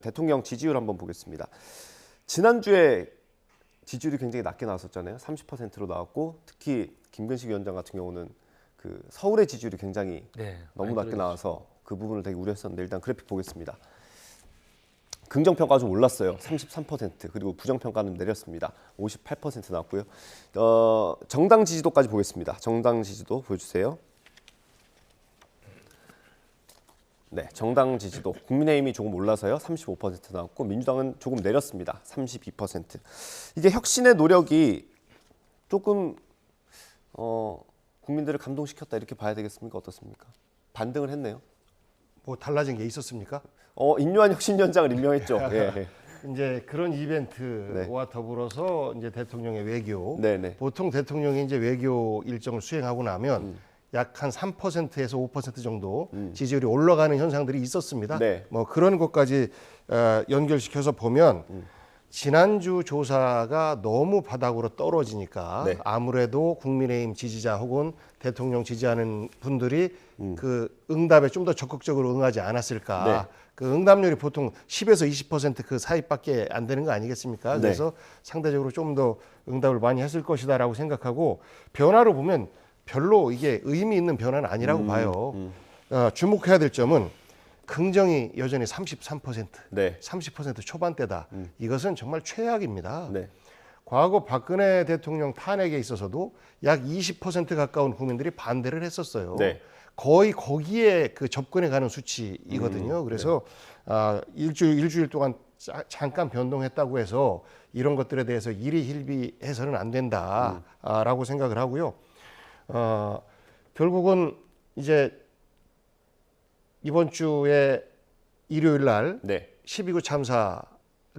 대통령 지지율 한번 보겠습니다. 지난주에 지지율이 굉장히 낮게 나왔었잖아요. 30%로 나왔고 특히 김근식 위원장 같은 경우는 그 서울의 지지율이 굉장히 너무 낮게 나와서 그 부분을 되게 우려했었는데 일단 그래픽 보겠습니다. 긍정평가가 좀 올랐어요. 33%. 그리고 부정평가는 내렸습니다. 58% 나왔고요. 정당 지지도까지 보겠습니다. 정당 지지도 보여주세요. 네, 정당 지지도 국민의힘이 조금 올라서요. 35% 나왔고 민주당은 조금 내렸습니다. 32%. 이게 혁신의 노력이 조금 국민들을 감동시켰다 이렇게 봐야 되겠습니까? 어떻습니까? 반등을 했네요. 뭐 달라진 게 있었습니까? 인류한 혁신위원장을 임명했죠. 예. 이제 그런 이벤트와 더불어서 이제 대통령의 외교. 네네. 보통 대통령이 이제 외교 일정을 수행하고 나면 약 한 3%에서 5% 정도 지지율이 올라가는 현상들이 있었습니다. 네. 뭐 그런 것까지 연결시켜서 보면 지난주 조사가 너무 바닥으로 떨어지니까 네. 아무래도 국민의힘 지지자 혹은 대통령 지지하는 분들이 그 응답에 좀 더 적극적으로 응하지 않았을까. 네. 그 응답률이 보통 10에서 20% 그 사이밖에 안 되는 거 아니겠습니까? 네. 그래서 상대적으로 좀 더 응답을 많이 했을 것이다라고 생각하고 변화로 보면 별로 이게 의미 있는 변화는 아니라고 봐요. 주목해야 될 점은 긍정이 여전히 33%, 네. 30% 초반대다. 이것은 정말 최악입니다. 네. 과거 박근혜 대통령 탄핵에 있어서도 약 20% 가까운 국민들이 반대를 했었어요. 네. 거의 거기에 그 접근해 가는 수치이거든요. 그래서 일주일 동안 잠깐 변동했다고 해서 이런 것들에 대해서 일희일비해서는 안 된다라고 생각을 하고요. 결국은 이제 이번 주에 일요일 날 네. 12구 참사가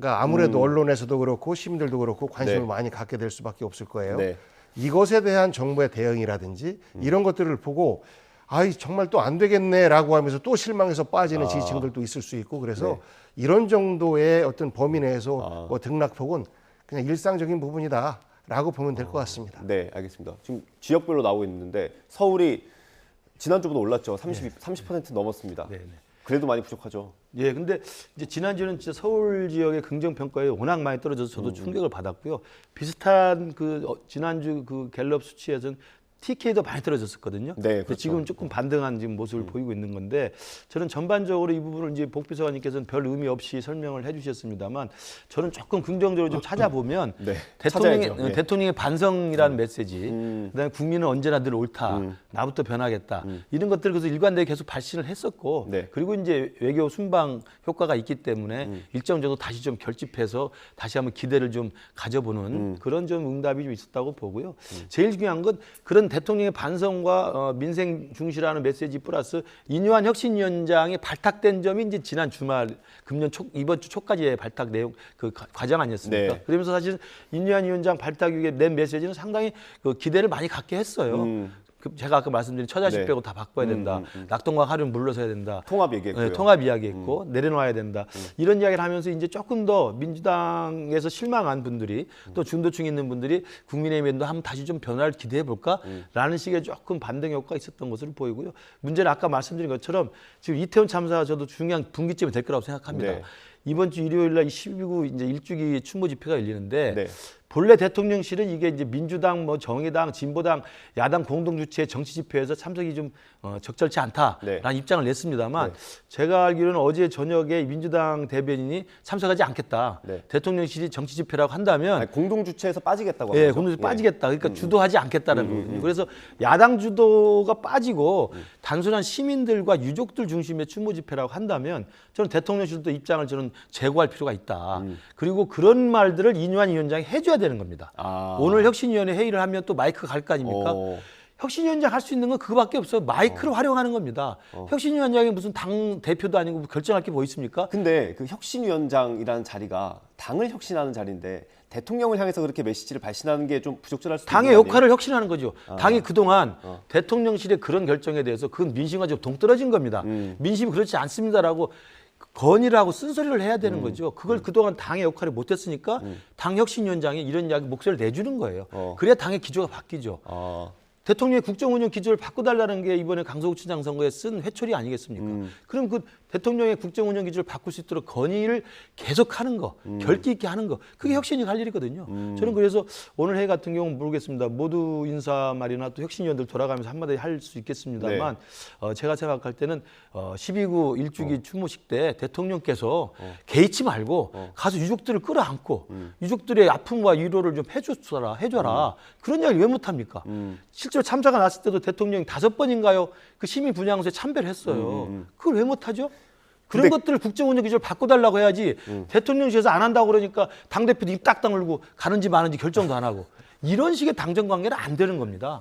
아무래도 언론에서도 그렇고 시민들도 그렇고 관심을 네. 많이 갖게 될 수밖에 없을 거예요. 네. 이것에 대한 정부의 대응이라든지 이런 것들을 보고 아이 정말 또 안 되겠네라고 하면서 또 실망해서 빠지는 지지층들도 있을 수 있고 그래서 이런 정도의 어떤 범위 내에서 뭐 등락폭은 그냥 일상적인 부분이다라고 보면 될 것 같습니다. 네, 알겠습니다. 지금 지역별로 나오고 있는데 서울이 지난주보다 올랐죠. 30% 넘었습니다. 네. 그래도 많이 부족하죠. 예, 근데 이제 지난주는 진짜 서울 지역의 긍정 평가에 워낙 많이 떨어져서 저도 충격을 받았고요. 비슷한 지난주 그 갤럽 수치에서는 TK도 많이 떨어졌었거든요. 네, 근데 그렇죠. 지금 조금 반등한 지금 모습을 보이고 있는 건데 저는 전반적으로 이 부분을 이제 복비서관님께서는 별 의미 없이 설명을 해주셨습니다만 저는 조금 긍정적으로 좀 찾아보면 네, 찾아야죠. 네. 대통령의 반성이라는 메시지, 그다음에 국민은 언제나 늘 옳다, 나부터 변하겠다 이런 것들을 그래서 일관되게 계속 발신을 했었고 네. 그리고 이제 외교 순방 효과가 있기 때문에 일정 정도 다시 좀 결집해서 다시 한번 기대를 좀 가져보는 그런 좀 응답이 좀 있었다고 보고요. 제일 중요한 건 그런 대통령의 반성과 민생 중시라는 메시지 플러스 인유한 혁신위원장이 발탁된 점이 이제 지난 주말 이번 주 초까지의 발탁 내용 그 과정 아니었습니까? 네. 그러면서 사실 인유한 위원장 발탁 위에 낸 메시지는 상당히 그 기대를 많이 갖게 했어요. 제가 아까 말씀드린 처자식 네. 빼고 다 바꿔야 된다. 낙동강 하류는 물러서야 된다. 통합 얘기했고요. 네, 통합 이야기했고 내려놔야 된다. 이런 이야기를 하면서 이제 조금 더 민주당에서 실망한 분들이 또 중도층에 있는 분들이 국민의힘에도 한번 다시 좀 변화를 기대해 볼까라는 식의 조금 반등 효과가 있었던 것으로 보이고요. 문제는 아까 말씀드린 것처럼 지금 이태원 참사 저도 중요한 분기점이 될 거라고 생각합니다. 네. 이번 주 일요일 날 12구 이제 일주기 추모 집회가 열리는데 네. 본래 대통령실은 이게 이제 민주당, 뭐 정의당, 진보당, 야당 공동 주최 정치 집회에서 참석이 좀 적절치 않다라는 네. 입장을 냈습니다만 네. 제가 알기로는 어제 저녁에 민주당 대변인이 참석하지 않겠다. 네. 대통령실이 정치 집회라고 한다면 아니, 공동 주최에서 빠지겠다고 예, 하죠. 공동주체 빠지겠다. 그러니까 주도하지 않겠다는 거거든요. 그래서 야당 주도가 빠지고 단순한 시민들과 유족들 중심의 추모 집회라고 한다면 저는 대통령실도 입장을 저는 제고할 필요가 있다. 그리고 그런 말들을 이뉴한 위원장이 해줘야 되는 겁니다. 오늘 혁신위원회 회의를 하면 또 마이크가 갈 거 아닙니까? 혁신위원장 할 수 있는 건 그거밖에 없어요. 마이크를 활용하는 겁니다. 혁신위원장이 무슨 당 대표도 아니고 결정할 게 뭐 있습니까? 근데 그 혁신위원장이라는 자리가 당을 혁신하는 자리인데 대통령을 향해서 그렇게 메시지를 발신하는 게 좀 부적절할 수도 당의 있는 거 아니에요? 역할을 혁신하는 거죠. 당이 그동안 대통령실의 그런 결정에 대해서 그건 민심과 좀 동떨어진 겁니다. 민심이 그렇지 않습니다라고 건의를 하고 쓴소리를 해야 되는 거죠. 그걸 그동안 당의 역할을 못했으니까 당 혁신위원장이 이런 이야기 목소리를 내주는 거예요. 그래야 당의 기조가 바뀌죠. 대통령의 국정운영 기조를 바꿔달라는 게 이번에 강서구 시장 선거에 쓴 회초리 아니겠습니까? 그럼 그 대통령의 국정운영 기조를 바꿀 수 있도록 건의를 계속하는 거, 결기 있게 하는 거, 그게 혁신이 할 일이거든요. 저는 그래서 오늘 회의 같은 경우는 모르겠습니다. 모두 인사 말이나 또 혁신위원들 돌아가면서 한마디 할 수 있겠습니다만 제가 생각할 때는 12구 일주기 추모식 때 대통령께서 개의치 말고 가서 유족들을 끌어안고 유족들의 아픔과 위로를 좀 해줘라. 그런 이야기를 왜 못합니까? 실제로 참사가 났을 때도 대통령이 5번인가요? 그 시민 분향소에 참배를 했어요. 그걸 왜 못하죠? 그런 것들을 국정운영 기조를 바꿔달라고 해야지 대통령실에서 안 한다고 그러니까 당대표도 입 딱 다물고 가는지 마는지 결정도 안 하고 이런 식의 당정 관계는 안 되는 겁니다.